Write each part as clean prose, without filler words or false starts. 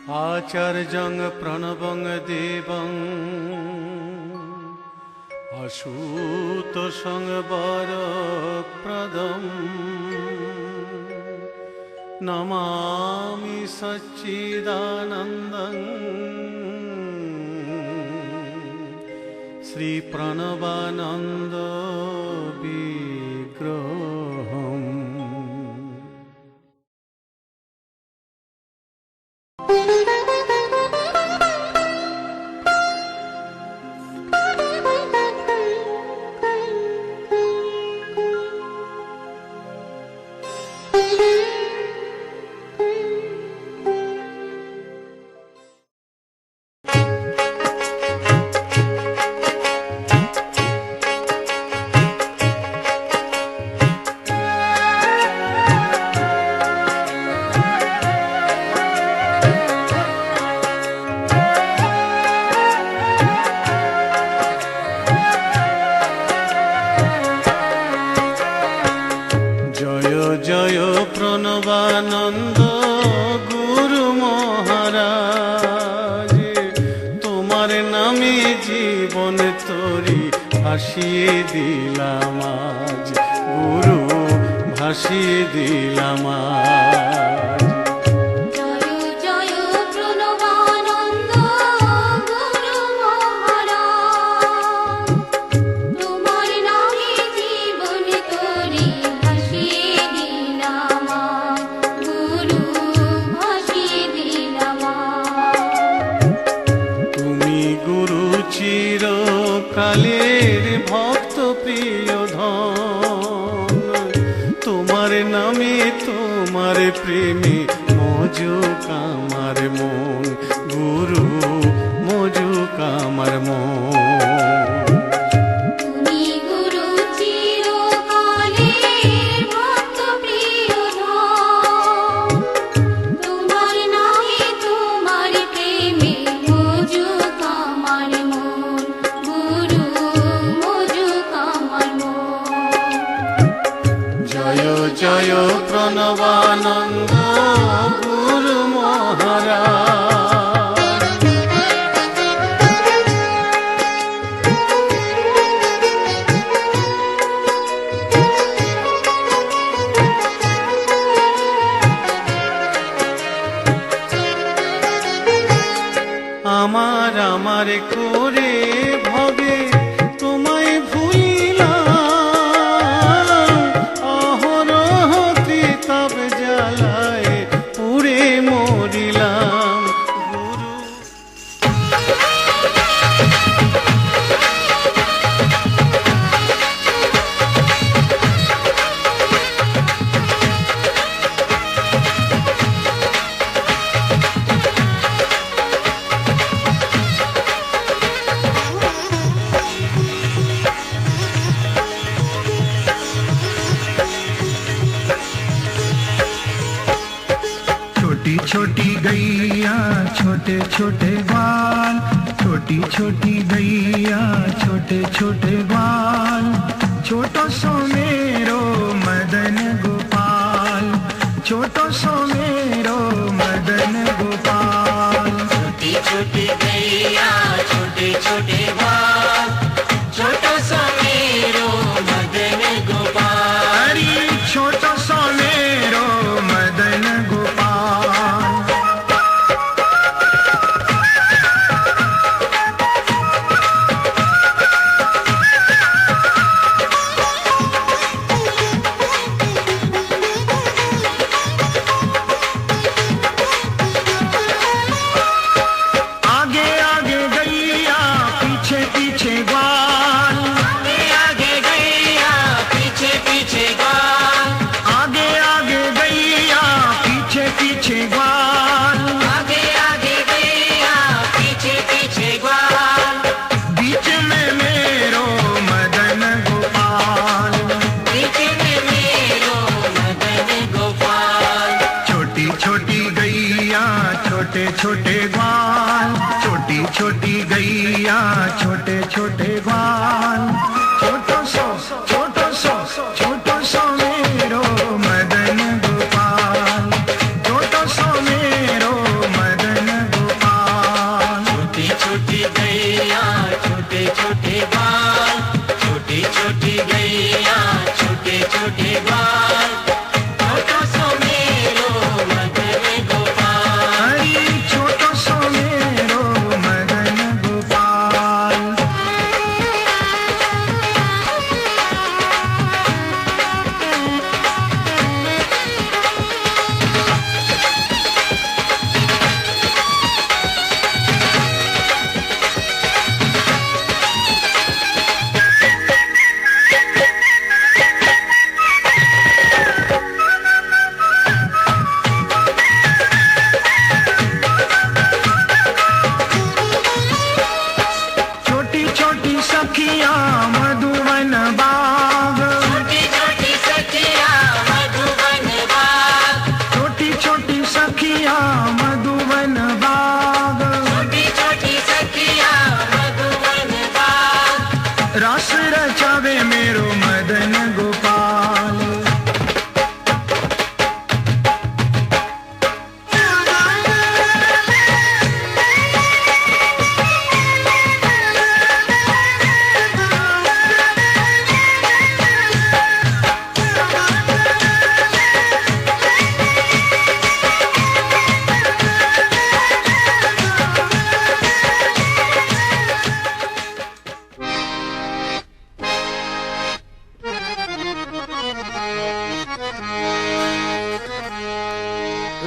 आचार्यं प्रणवं देवं अशुतोषं वरप्रदं नमामि सच्चिदानन्दं श्री प्रणवानन्द विग्रहम्। प्रणवानंद गुरु महाराज তোমার নামে জীবন তরি ভাসিয়ে দিলাম আজ, গুরু ভাসিয়ে দিলাম আজ। চিরকালের ভক্ত প্রিয় ধন, তোমার নামে তোমার প্রেমে মজুক আমার মন, গুরু মজুক আমার মন। জয় প্রণবানন্দ গুরু মহারাজ। আমার আমার করে ভবে তোমায় ভুলিলাম, জ্বালায় পুড়ে মরিলাম গুরু। छोटी छोटी गैया छोटे छोटे बाल, छोटी छोटी गैया छोटे छोटे बाल, छोटो सो मेरो मदन गोपाल, छोटो सो मेरो मदन गोपाल। छोटी छोटी गैया छोटे छोटे बाल, छोटो सो मेरो मदन गोपाल, छोटो सो मेरो मदन गोपाल।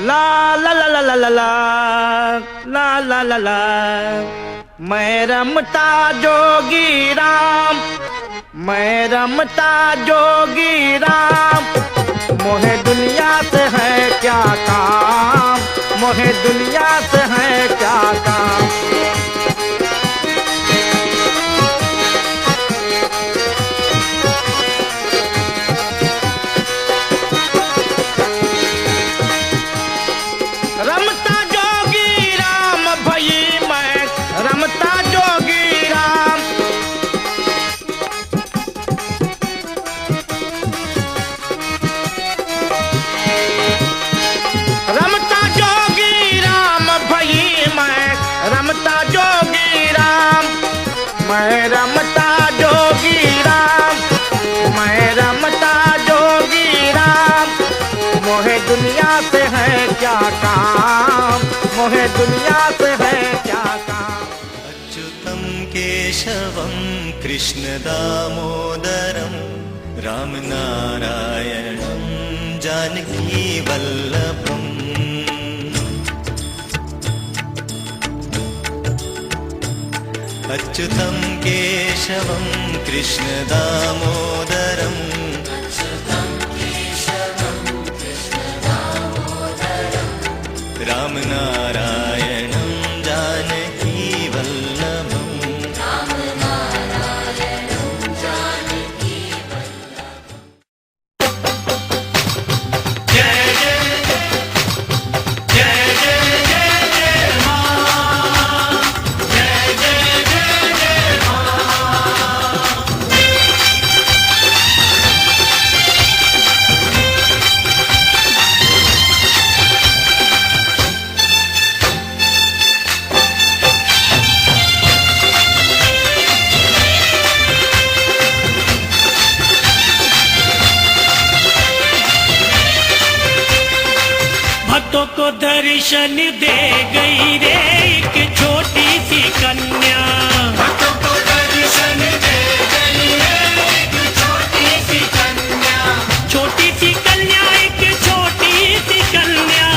ला ला ला ला ला ला ला ला ला ला ला मैं रमता जोगी राम, मैं रमता जोगी राम, मोहे दुनिया से है क्या काम, मोहे दुनिया से है क्या काम। रमता जोगी राम भई मैं रमता जोगी राम, रमता जोगी राम भई मैं रमता जोगी राम, मैं रमता जोगी राम, मैं रमता जोगी राम, मोहे दुनिया से है क्या काम, मोहे दुनिया से है क्या काम। अच्युतं केशवं कृष्णदामोदरं रामनारायणं जानकीवल्लभम् अच्युतं केशवं कृष्णदामोदरं रामनारायणं जानकीवल्लभम् भक्तों को दर्शन दे गई रे एक छोटी सी कन्या, भक्तों को दर्शन दे गई है एक छोटी सी कन्या, छोटी सी कन्या एक छोटी सी कन्या,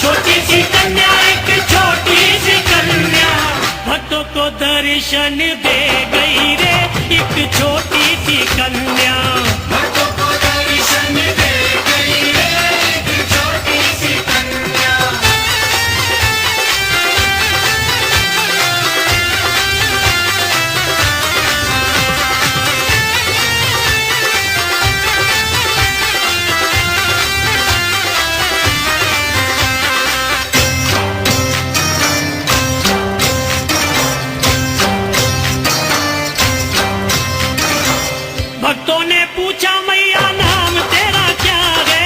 छोटी सी कन्या एक छोटी सी कन्या, भक्तों को दर्शन दे गई रे एक छोटी सी कन्या। भक्तों को दर्शन दे गई है एक छोटी सी कन्या। भक्तों ने पूछा मैया नाम तेरा क्या है,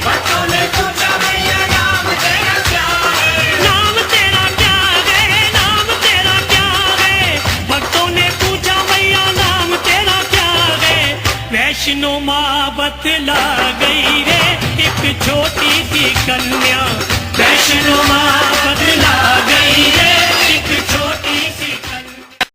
भक्तों ने पूछा मैया नाम तेरा क्या है, नाम तेरा क्या है, नाम तेरा क्या है, भक्तों ने पूछा मैया नाम तेरा क्या है। वैष्णो माँ बतला गई रे एक छोटी सी कन्या, वैष्णो माँ बतला गई रे